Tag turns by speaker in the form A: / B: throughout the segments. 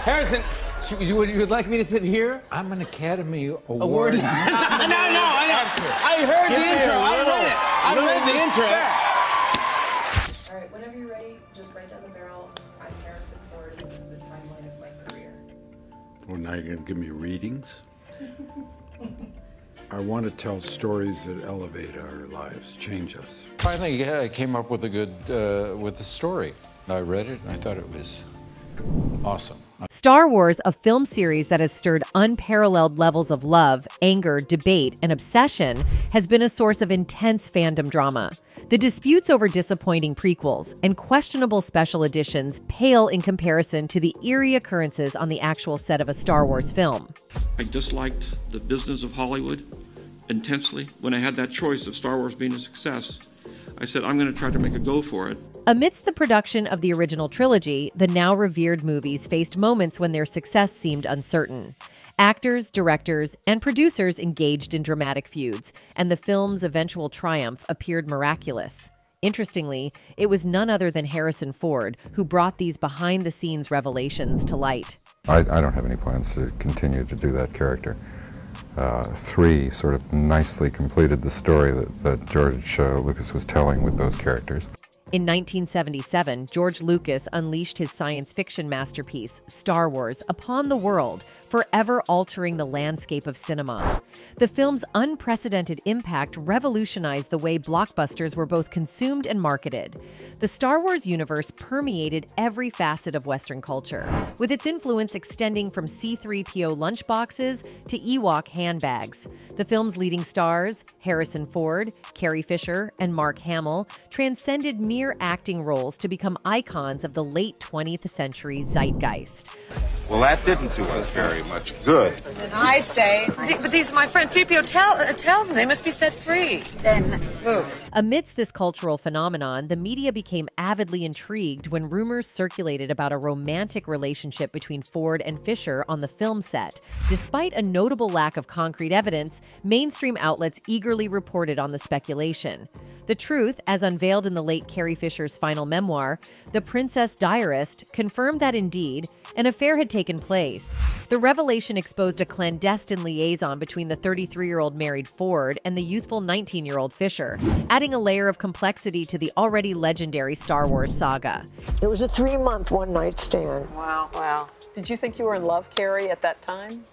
A: Harrison, you would like me to sit here?
B: I'm an Academy Award.
A: No, I know. I heard the intro. I read the intro.
C: All right, whenever you're ready, just right down the barrel. I'm Harrison Ford. This is the timeline of my career.
D: Well, now you're going to give me readings? I want to tell stories that elevate our lives, change us.
B: Finally, I came up with a story. I read it and I thought it was awesome.
E: Star Wars, a film series that has stirred unparalleled levels of love, anger, debate, and obsession, has been a source of intense fandom drama. The disputes over disappointing prequels and questionable special editions pale in comparison to the eerie occurrences on the actual set of a Star Wars film.
F: I disliked the business of Hollywood intensely. When I had that choice of Star Wars being a success, I said, I'm going to try to make a go for it.
E: Amidst the production of the original trilogy, the now revered movies faced moments when their success seemed uncertain. Actors, directors, and producers engaged in dramatic feuds, and the film's eventual triumph appeared miraculous. Interestingly, it was none other than Harrison Ford who brought these behind-the-scenes revelations to light.
G: I don't have any plans to continue to do that character. 3 sort of nicely completed the story that George Lucas was telling with those characters.
E: In 1977, George Lucas unleashed his science fiction masterpiece, Star Wars, upon the world, forever altering the landscape of cinema. The film's unprecedented impact revolutionized the way blockbusters were both consumed and marketed. The Star Wars universe permeated every facet of Western culture, with its influence extending from C-3PO lunchboxes to Ewok handbags. The film's leading stars, Harrison Ford, Carrie Fisher, and Mark Hamill, transcended mere acting roles to become icons of the late 20th century zeitgeist.
H: Well, that didn't do us very much good.
I: I say, but these are my friends. 3PO, tell them they must be set free. Then move.
E: Amidst this cultural phenomenon, the media became avidly intrigued when rumors circulated about a romantic relationship between Ford and Fisher on the film set. Despite a notable lack of concrete evidence, mainstream outlets eagerly reported on the speculation. The truth, as unveiled in the late Carrie Fisher's final memoir, The Princess Diarist, confirmed that indeed, an affair had taken place. The revelation exposed a clandestine liaison between the 33-year-old married Ford and the youthful 19-year-old Fisher, adding a layer of complexity to the already legendary Star Wars saga.
J: It was a 3-month one-night stand.
I: Wow. Did you think you were in love, Carrie, at that time?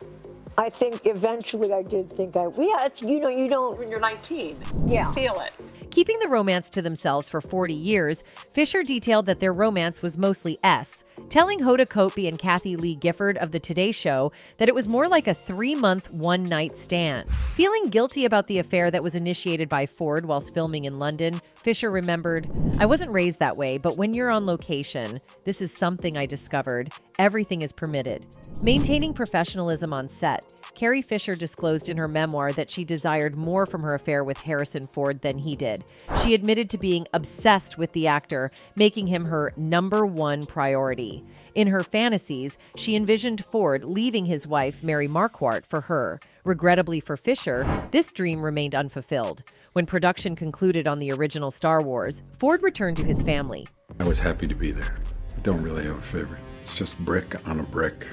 J: I think eventually I did think you don't.
I: When you're 19,
J: yeah.
I: You feel it.
E: Keeping the romance to themselves for 40 years, Fisher detailed that their romance was mostly S, telling Hoda Kotb and Kathy Lee Gifford of The Today Show that it was more like a 3-month one-night stand. Feeling guilty about the affair that was initiated by Ford whilst filming in London, Fisher remembered, "I wasn't raised that way, but when you're on location, this is something I discovered. Everything is permitted." Maintaining professionalism on set, Carrie Fisher disclosed in her memoir that she desired more from her affair with Harrison Ford than he did. She admitted to being obsessed with the actor, making him her #1 priority. In her fantasies, she envisioned Ford leaving his wife, Mary Marquardt, for her. Regrettably for Fisher, this dream remained unfulfilled. When production concluded on the original Star Wars, Ford returned to his family.
D: I was happy to be there. I don't really have a favorite. It's just brick on a brick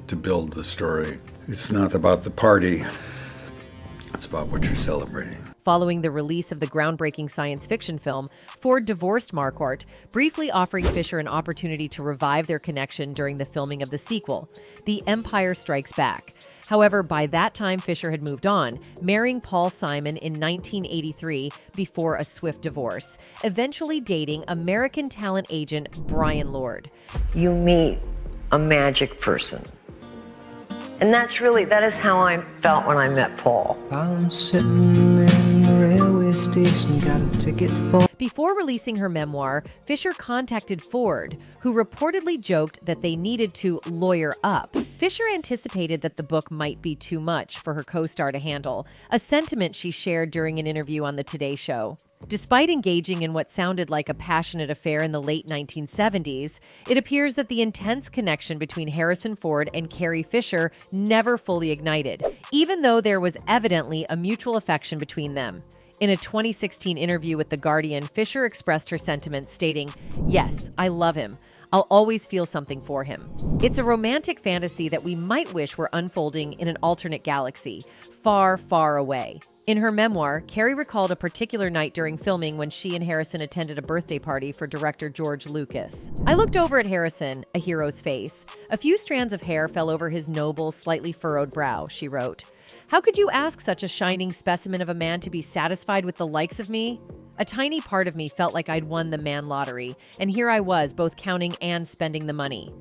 D: to build the story. It's not about the party. It's about what you're celebrating.
E: Following the release of the groundbreaking science fiction film, Ford divorced Marquardt, briefly offering Fisher an opportunity to revive their connection during the filming of the sequel, The Empire Strikes Back. However, by that time, Fisher had moved on, marrying Paul Simon in 1983 before a swift divorce, eventually dating American talent agent Brian Lord.
J: You meet a magic person. And that is how I felt when I met Paul.
K: I'm sitting in the railway station, got a ticket for...
E: Before releasing her memoir, Fisher contacted Ford, who reportedly joked that they needed to lawyer up. Fisher anticipated that the book might be too much for her co-star to handle, a sentiment she shared during an interview on The Today Show. Despite engaging in what sounded like a passionate affair in the late 1970s, it appears that the intense connection between Harrison Ford and Carrie Fisher never fully ignited, even though there was evidently a mutual affection between them. In a 2016 interview with The Guardian, Fisher expressed her sentiments, stating, "Yes, I love him. I'll always feel something for him. It's a romantic fantasy that we might wish were unfolding in an alternate galaxy, far, far away. In her memoir, Carrie recalled a particular night during filming when she and Harrison attended a birthday party for director George Lucas. I looked over at Harrison, a hero's face. A few strands of hair fell over his noble, slightly furrowed brow, she wrote. How could you ask such a shining specimen of a man to be satisfied with the likes of me? A tiny part of me felt like I'd won the man lottery, and here I was, both counting and spending the money.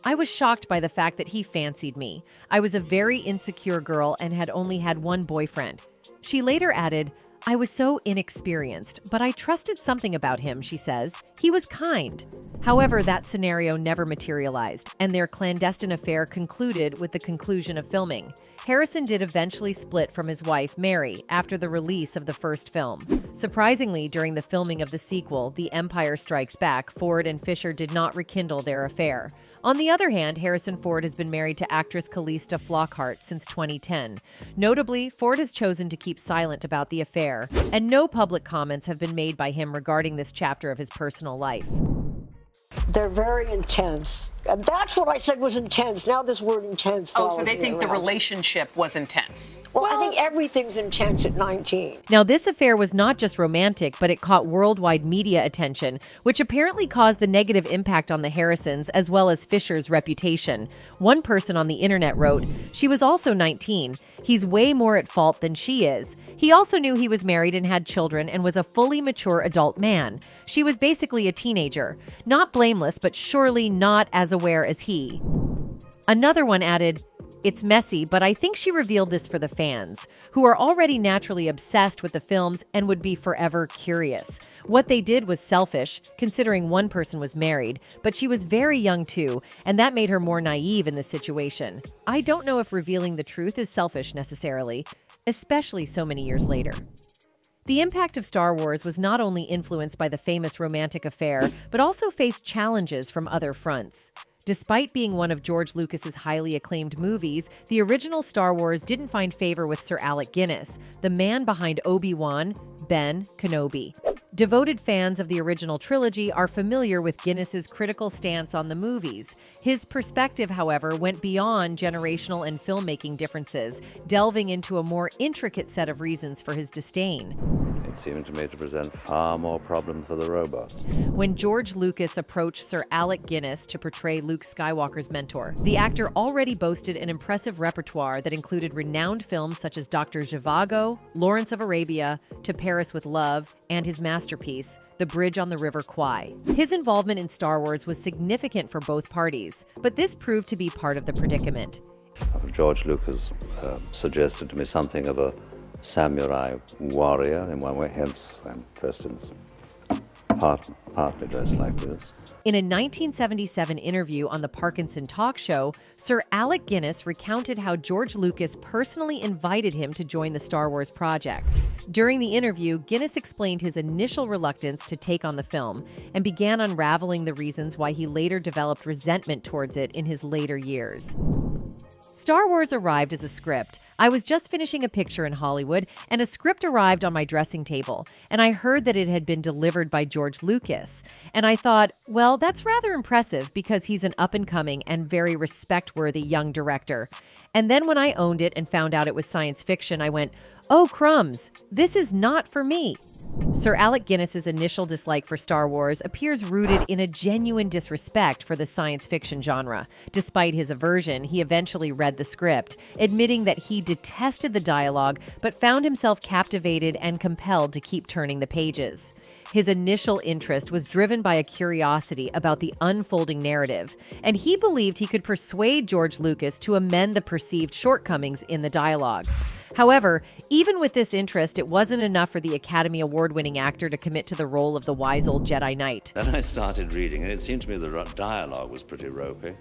E: I was shocked by the fact that he fancied me. I was a very insecure girl and had only had one boyfriend. She later added, I was so inexperienced, but I trusted something about him, she says. He was kind. However, that scenario never materialized, and their clandestine affair concluded with the conclusion of filming. Harrison did eventually split from his wife, Mary, after the release of the first film. Surprisingly, during the filming of the sequel, The Empire Strikes Back, Ford and Fisher did not rekindle their affair. On the other hand, Harrison Ford has been married to actress Calista Flockhart since 2010. Notably, Ford has chosen to keep silent about the affair, and no public comments have been made by him regarding this chapter of his personal life.
L: They're very intense. And that's what I said was intense. Now this word intense.
M: Oh, so they think the relationship was intense.
L: Well, I think everything's intense at 19.
E: Now, this affair was not just romantic, but it caught worldwide media attention, which apparently caused the negative impact on the Harrisons as well as Fisher's reputation. One person on the internet wrote, she was also 19. He's way more at fault than she is. He also knew he was married and had children and was a fully mature adult man. She was basically a teenager. Not blameless, but surely not as aware as he. Another one added, it's messy, but I think she revealed this for the fans, who are already naturally obsessed with the films and would be forever curious. What they did was selfish, considering one person was married, but she was very young too, and that made her more naive in this situation. I don't know if revealing the truth is selfish necessarily, especially so many years later. The impact of Star Wars was not only influenced by the famous romantic affair, but also faced challenges from other fronts. Despite being one of George Lucas's highly acclaimed movies, the original Star Wars didn't find favor with Sir Alec Guinness, the man behind Obi-Wan, Ben Kenobi. Devoted fans of the original trilogy are familiar with Guinness's critical stance on the movies. His perspective, however, went beyond generational and filmmaking differences, delving into a more intricate set of reasons for his disdain.
N: It seemed to me to present far more problems for the robots.
E: When George Lucas approached Sir Alec Guinness to portray Luke Skywalker's mentor, the actor already boasted an impressive repertoire that included renowned films such as Dr. Zhivago, Lawrence of Arabia, To Paris with Love, and his masterpiece, The Bridge on the River Kwai. His involvement in Star Wars was significant for both parties, but this proved to be part of the predicament.
N: George Lucas suggested to me something of a samurai warrior in one way, hence I'm dressed in partly dressed like this.
E: In a 1977 interview on the Parkinson Talk Show, Sir Alec Guinness recounted how George Lucas personally invited him to join the Star Wars project. During the interview, Guinness explained his initial reluctance to take on the film and began unraveling the reasons why he later developed resentment towards it in his later years. Star Wars arrived as a script. I was just finishing a picture in Hollywood, and a script arrived on my dressing table, and I heard that it had been delivered by George Lucas. And I thought, well, that's rather impressive because he's an up-and-coming and very respect-worthy young director. And then when I owned it and found out it was science fiction, I went, oh, crumbs, this is not for me. Sir Alec Guinness's initial dislike for Star Wars appears rooted in a genuine disrespect for the science fiction genre. Despite his aversion, he eventually read the script, admitting that he detested the dialogue but found himself captivated and compelled to keep turning the pages. His initial interest was driven by a curiosity about the unfolding narrative, and he believed he could persuade George Lucas to amend the perceived shortcomings in the dialogue. However, even with this interest, it wasn't enough for the Academy Award-winning actor to commit to the role of the wise old Jedi Knight.
N: Then I started reading, and it seemed to me the dialogue was pretty ropey.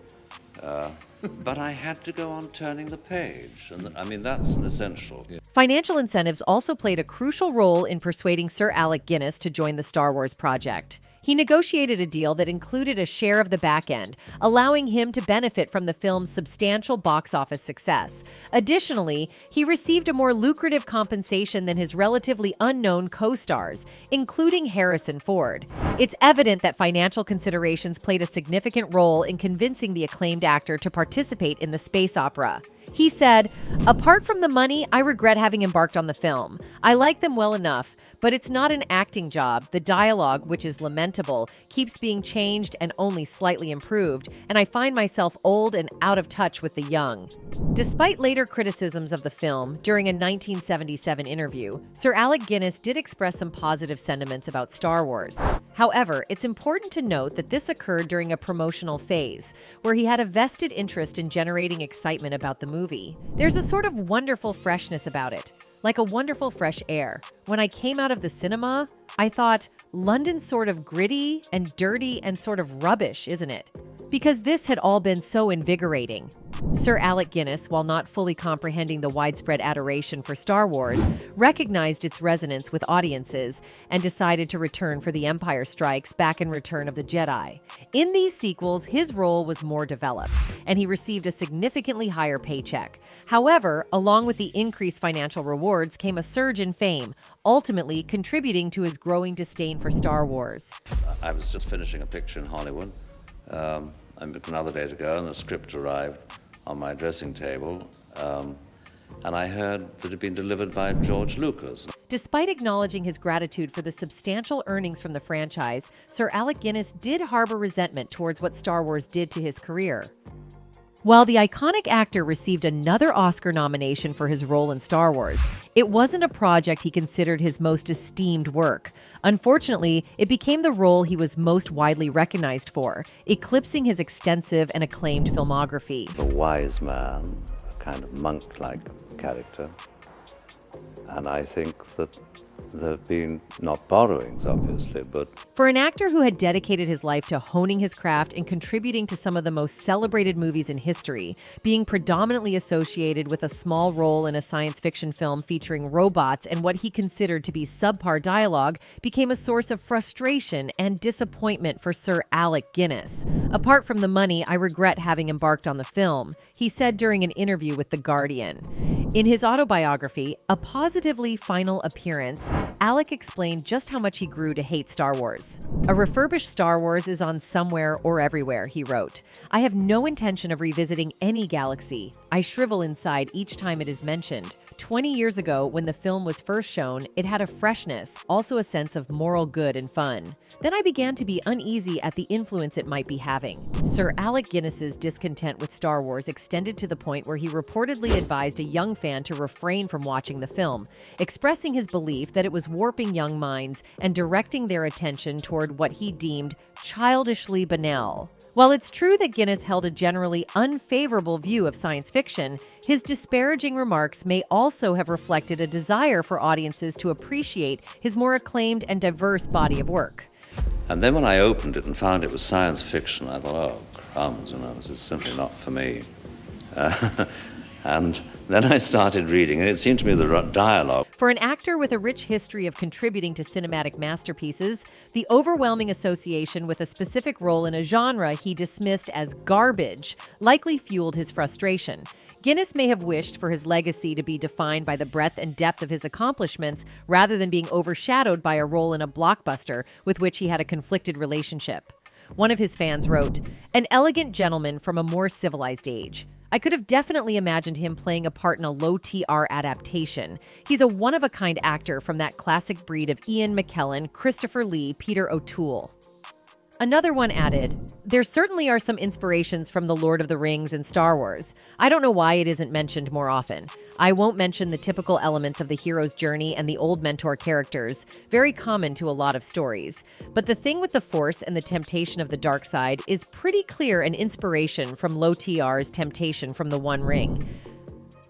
N: But I had to go on turning the page, and I mean, that's an essential.
E: Financial incentives also played a crucial role in persuading Sir Alec Guinness to join the Star Wars project. He negotiated a deal that included a share of the back end, allowing him to benefit from the film's substantial box office success. Additionally, he received a more lucrative compensation than his relatively unknown co-stars, including Harrison Ford. It's evident that financial considerations played a significant role in convincing the acclaimed actor to participate in the space opera. He said, "Apart from the money, I regret having embarked on the film. I like them well enough, but it's not an acting job. The dialogue, which is lamentable, keeps being changed and only slightly improved, and I find myself old and out of touch with the young." Despite later criticisms of the film, during a 1977 interview, Sir Alec Guinness did express some positive sentiments about Star Wars. However, it's important to note that this occurred during a promotional phase, where he had a vested interest in generating excitement about the movie. There's a sort of wonderful freshness about it, like a wonderful fresh air. When I came out of the cinema, I thought, London's sort of gritty and dirty and sort of rubbish, isn't it? Because this had all been so invigorating. Sir Alec Guinness, while not fully comprehending the widespread adoration for Star Wars, recognized its resonance with audiences and decided to return for The Empire Strikes Back and Return of the Jedi. In these sequels, his role was more developed, and he received a significantly higher paycheck. However, along with the increased financial rewards came a surge in fame, ultimately contributing to his growing disdain for Star Wars.
N: I was just finishing a picture in Hollywood another day to go, and the script arrived on my dressing table, and I heard that it had been delivered by George Lucas.
E: Despite acknowledging his gratitude for the substantial earnings from the franchise, Sir Alec Guinness did harbor resentment towards what Star Wars did to his career. While the iconic actor received another Oscar nomination for his role in Star Wars, it wasn't a project he considered his most esteemed work. Unfortunately, it became the role he was most widely recognized for, eclipsing his extensive and acclaimed filmography.
N: A wise man, a kind of monk-like character, and I think that there have been, not borrowings obviously, but...
E: For an actor who had dedicated his life to honing his craft and contributing to some of the most celebrated movies in history, being predominantly associated with a small role in a science fiction film featuring robots and what he considered to be subpar dialogue became a source of frustration and disappointment for Sir Alec Guinness. Apart from the money, I regret having embarked on the film, he said during an interview with The Guardian. In his autobiography, A Positively Final Appearance, Alec explained just how much he grew to hate Star Wars. "A refurbished Star Wars is on somewhere or everywhere," he wrote. "I have no intention of revisiting any galaxy. I shrivel inside each time it is mentioned. 20 years ago, when the film was first shown, it had a freshness, also a sense of moral good and fun. Then I began to be uneasy at the influence it might be having." Sir Alec Guinness's discontent with Star Wars extended to the point where he reportedly advised a young fan to refrain from watching the film, expressing his belief that it was warping young minds and directing their attention toward what he deemed childishly banal. While it's true that Guinness held a generally unfavorable view of science fiction, his disparaging remarks may also have reflected a desire for audiences to appreciate his more acclaimed and diverse body of work.
N: And then when I opened it and found it was science fiction, I thought, oh, crumbs, this is simply not for me. And then I started reading, and it seemed to me the dialogue.
E: For an actor with a rich history of contributing to cinematic masterpieces, the overwhelming association with a specific role in a genre he dismissed as garbage likely fueled his frustration. Guinness may have wished for his legacy to be defined by the breadth and depth of his accomplishments rather than being overshadowed by a role in a blockbuster with which he had a conflicted relationship. One of his fans wrote, "An elegant gentleman from a more civilized age. I could have definitely imagined him playing a part in a low-TR adaptation. He's a one-of-a-kind actor from that classic breed of Ian McKellen, Christopher Lee, Peter O'Toole." Another one added, "There certainly are some inspirations from The Lord of the Rings and Star Wars. I don't know why it isn't mentioned more often. I won't mention the typical elements of the hero's journey and the old mentor characters, very common to a lot of stories. But the thing with the Force and the temptation of the dark side is pretty clear an inspiration from Low TR's temptation from the One Ring."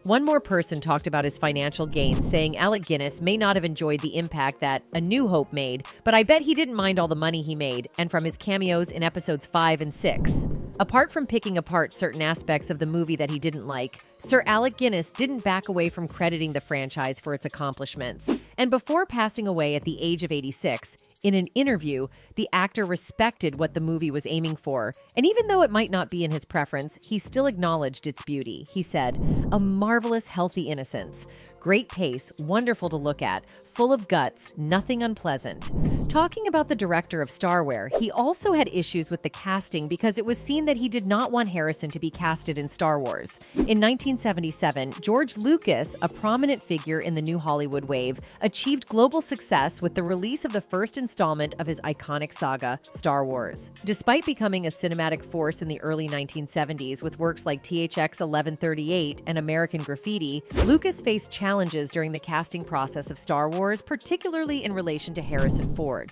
E: One more person talked about his financial gains, saying Alec Guinness may not have enjoyed the impact that A New Hope made, but I bet he didn't mind all the money he made, and from his cameos in episodes 5 and 6. Apart from picking apart certain aspects of the movie that he didn't like, Sir Alec Guinness didn't back away from crediting the franchise for its accomplishments. And before passing away at the age of 86, in an interview, the actor respected what the movie was aiming for. And even though it might not be in his preference, he still acknowledged its beauty. He said, "A marvelous, healthy innocence. Great pace, wonderful to look at, full of guts, nothing unpleasant." Talking about the director of Starware, he also had issues with the casting because it was seen that he did not want Harrison to be casted in Star Wars. In 1977, George Lucas, a prominent figure in the new Hollywood wave, achieved global success with the release of the first installment of his iconic saga, Star Wars. Despite becoming a cinematic force in the early 1970s with works like THX 1138 and American Graffiti, Lucas faced challenges during the casting process of Star Wars, particularly in relation to Harrison Ford.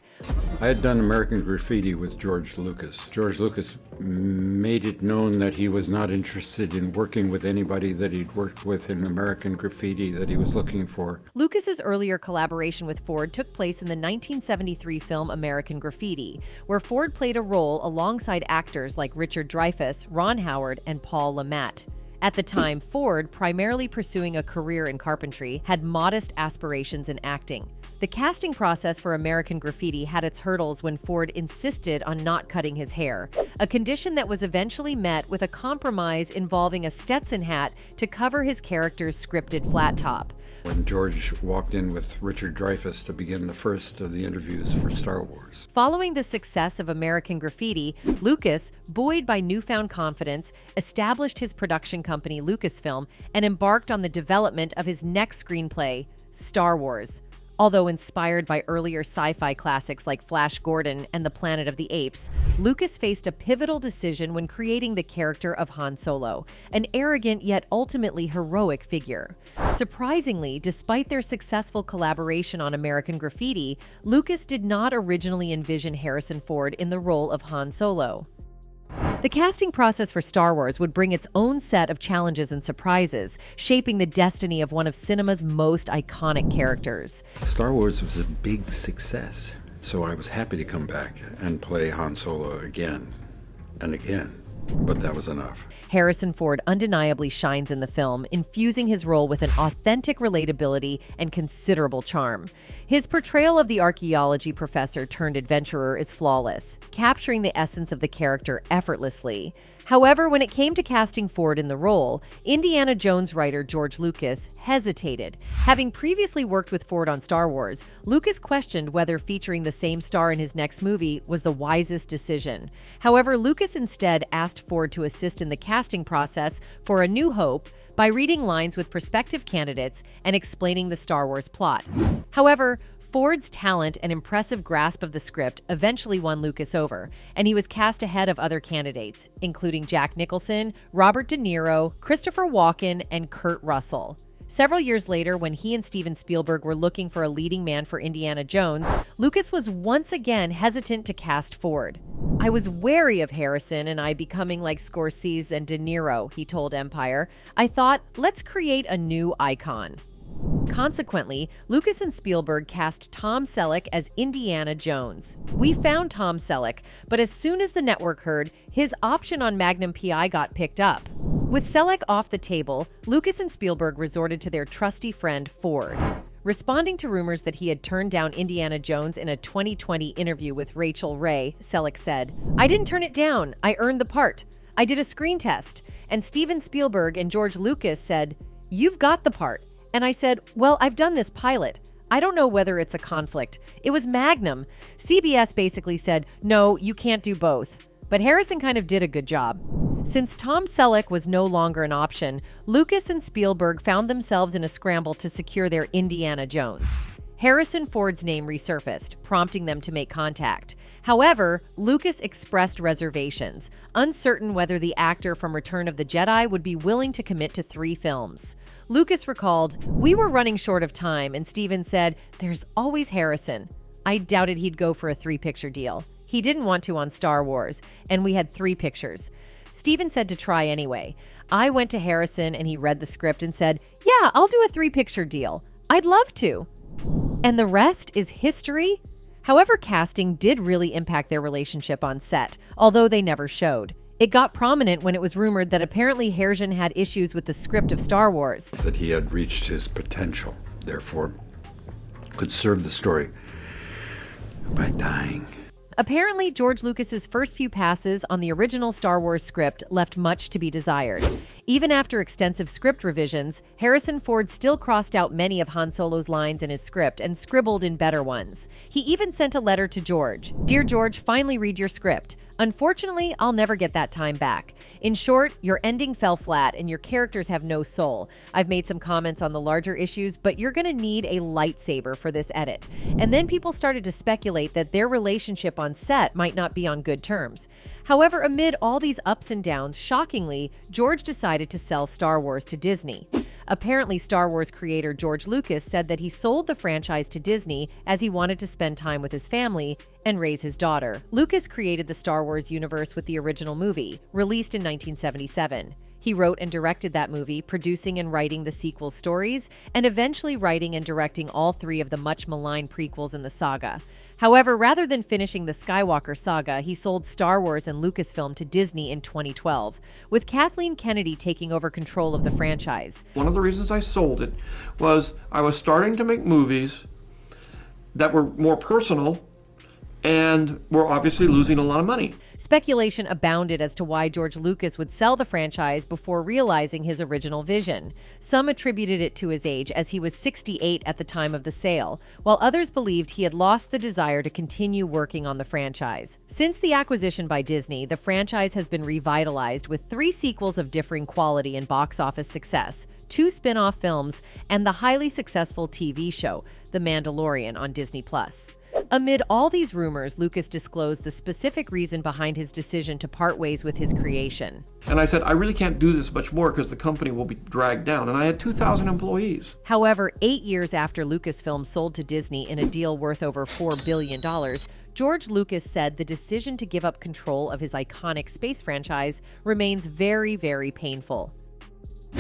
D: I had done American Graffiti with George Lucas. George Lucas made it known that he was not interested in working with anybody that he'd worked with in American Graffiti that he was looking for.
E: Lucas's earlier collaboration with Ford took place in the 1973 film American Graffiti, where Ford played a role alongside actors like Richard Dreyfuss, Ron Howard, and Paul Le Mat. At the time, Ford, primarily pursuing a career in carpentry, had modest aspirations in acting. The casting process for American Graffiti had its hurdles when Ford insisted on not cutting his hair, a condition that was eventually met with a compromise involving a Stetson hat to cover his character's scripted flat top.
D: When George walked in with Richard Dreyfuss to begin the first of the interviews for Star Wars.
E: Following the success of American Graffiti, Lucas, buoyed by newfound confidence, established his production company Lucasfilm and embarked on the development of his next screenplay, Star Wars. Although inspired by earlier sci-fi classics like Flash Gordon and The Planet of the Apes, Lucas faced a pivotal decision when creating the character of Han Solo, an arrogant yet ultimately heroic figure. Surprisingly, despite their successful collaboration on American Graffiti, Lucas did not originally envision Harrison Ford in the role of Han Solo. The casting process for Star Wars would bring its own set of challenges and surprises, shaping the destiny of one of cinema's most iconic characters.
D: Star Wars was a big success, so I was happy to come back and play Han Solo again and again, but that was enough.
E: Harrison Ford undeniably shines in the film, infusing his role with an authentic relatability and considerable charm. His portrayal of the archaeology professor turned adventurer is flawless, capturing the essence of the character effortlessly. However, when it came to casting Ford in the role, Indiana Jones writer George Lucas hesitated. Having previously worked with Ford on Star Wars, Lucas questioned whether featuring the same star in his next movie was the wisest decision. However, Lucas instead asked Ford to assist in the casting process for A New Hope by reading lines with prospective candidates and explaining the Star Wars plot. However, Ford's talent and impressive grasp of the script eventually won Lucas over, and he was cast ahead of other candidates, including Jack Nicholson, Robert De Niro, Christopher Walken, and Kurt Russell. Several years later, when he and Steven Spielberg were looking for a leading man for Indiana Jones, Lucas was once again hesitant to cast Ford. "I was wary of Harrison and I becoming like Scorsese and De Niro," he told Empire. "I thought, let's create a new icon." Consequently, Lucas and Spielberg cast Tom Selleck as Indiana Jones. We found Tom Selleck, but as soon as the network heard, his option on Magnum PI got picked up. With Selleck off the table, Lucas and Spielberg resorted to their trusty friend Ford. Responding to rumors that he had turned down Indiana Jones in a 2020 interview with Rachel Ray, Selleck said, "I didn't turn it down. I earned the part. I did a screen test." And Steven Spielberg and George Lucas said, "You've got the part." And I said, "Well, I've done this pilot. I don't know whether it's a conflict. It was Magnum." CBS basically said, "No, you can't do both." But Harrison kind of did a good job. Since Tom Selleck was no longer an option, Lucas and Spielberg found themselves in a scramble to secure their Indiana Jones. Harrison Ford's name resurfaced, prompting them to make contact. However, Lucas expressed reservations, uncertain whether the actor from Return of the Jedi would be willing to commit to 3 films. Lucas recalled, "We were running short of time," and Steven said, "There's always Harrison." I doubted he'd go for a 3-picture deal. He didn't want to on Star Wars, and we had 3 pictures. Steven said to try anyway. I went to Harrison and he read the script and said, "Yeah, I'll do a 3-picture deal. I'd love to." And the rest is history. However, casting did really impact their relationship on set, although they never showed. It got prominent when it was rumored that apparently Harrison had issues with the script of Star Wars.
D: That he had reached his potential, therefore could serve the story by dying.
E: Apparently, George Lucas's first few passes on the original Star Wars script left much to be desired. Even after extensive script revisions, Harrison Ford still crossed out many of Han Solo's lines in his script and scribbled in better ones. He even sent a letter to George. "Dear George, finally read your script. Unfortunately, I'll never get that time back. In short, your ending fell flat and your characters have no soul. I've made some comments on the larger issues, but you're going to need a lightsaber for this edit." And then people started to speculate that their relationship on set might not be on good terms. However, amid all these ups and downs, shockingly, George decided to sell Star Wars to Disney. Apparently, Star Wars creator George Lucas said that he sold the franchise to Disney as he wanted to spend time with his family and raise his daughter. Lucas created the Star Wars universe with the original movie, released in 1977. He wrote and directed that movie, producing and writing the sequel stories, and eventually writing and directing all three of the much-maligned prequels in the saga. However, rather than finishing the Skywalker saga, he sold Star Wars and Lucasfilm to Disney in 2012, with Kathleen Kennedy taking over control of the franchise.
F: One of the reasons I sold it was I was starting to make movies that were more personal and were obviously losing a lot of money.
E: Speculation abounded as to why George Lucas would sell the franchise before realizing his original vision. Some attributed it to his age, as he was 68 at the time of the sale, while others believed he had lost the desire to continue working on the franchise. Since the acquisition by Disney, the franchise has been revitalized with 3 sequels of differing quality and box office success, 2 spin-off films, and the highly successful TV show, The Mandalorian, on Disney+. Amid all these rumors, Lucas disclosed the specific reason behind his decision to part ways with his creation.
F: And I said, I really can't do this much more because the company will be dragged down. And I had 2,000 employees.
E: However, 8 years after Lucasfilm sold to Disney in a deal worth over $4 billion, George Lucas said the decision to give up control of his iconic space franchise remains very, very painful.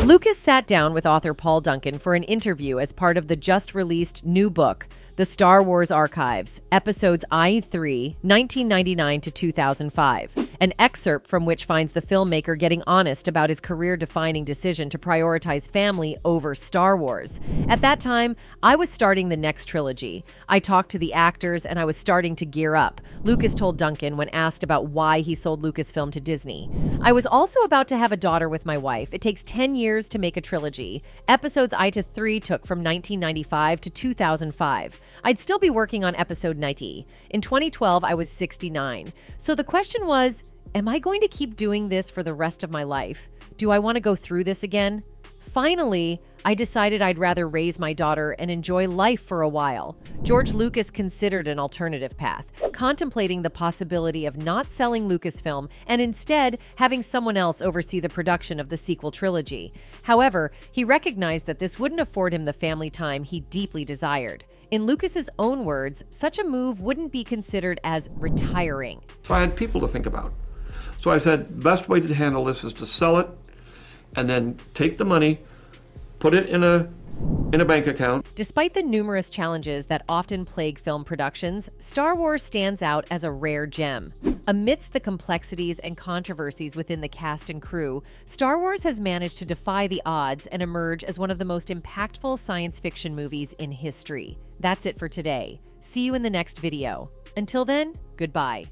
E: Lucas sat down with author Paul Duncan for an interview as part of the just-released new book, The Star Wars Archives, Episodes I-3, 1999 to 2005, an excerpt from which finds the filmmaker getting honest about his career-defining decision to prioritize family over Star Wars. At that time, I was starting the next trilogy. I talked to the actors and I was starting to gear up, Lucas told Duncan when asked about why he sold Lucasfilm to Disney. I was also about to have a daughter with my wife. It takes 10 years to make a trilogy. Episodes I-3 took from 1995 to 2005. I'd still be working on episode 90. In 2012, I was 69. So the question was, am I going to keep doing this for the rest of my life? Do I want to go through this again? Finally, I decided I'd rather raise my daughter and enjoy life for a while. George Lucas considered an alternative path, contemplating the possibility of not selling Lucasfilm and instead having someone else oversee the production of the sequel trilogy. However, he recognized that this wouldn't afford him the family time he deeply desired. In Lucas's own words, such a move wouldn't be considered as retiring.
F: So I had people to think about. So I said, the best way to handle this is to sell it and then take the money, put it in a bank account.
E: Despite the numerous challenges that often plague film productions, Star Wars stands out as a rare gem. Amidst the complexities and controversies within the cast and crew, Star Wars has managed to defy the odds and emerge as one of the most impactful science fiction movies in history. That's it for today. See you in the next video. Until then, goodbye.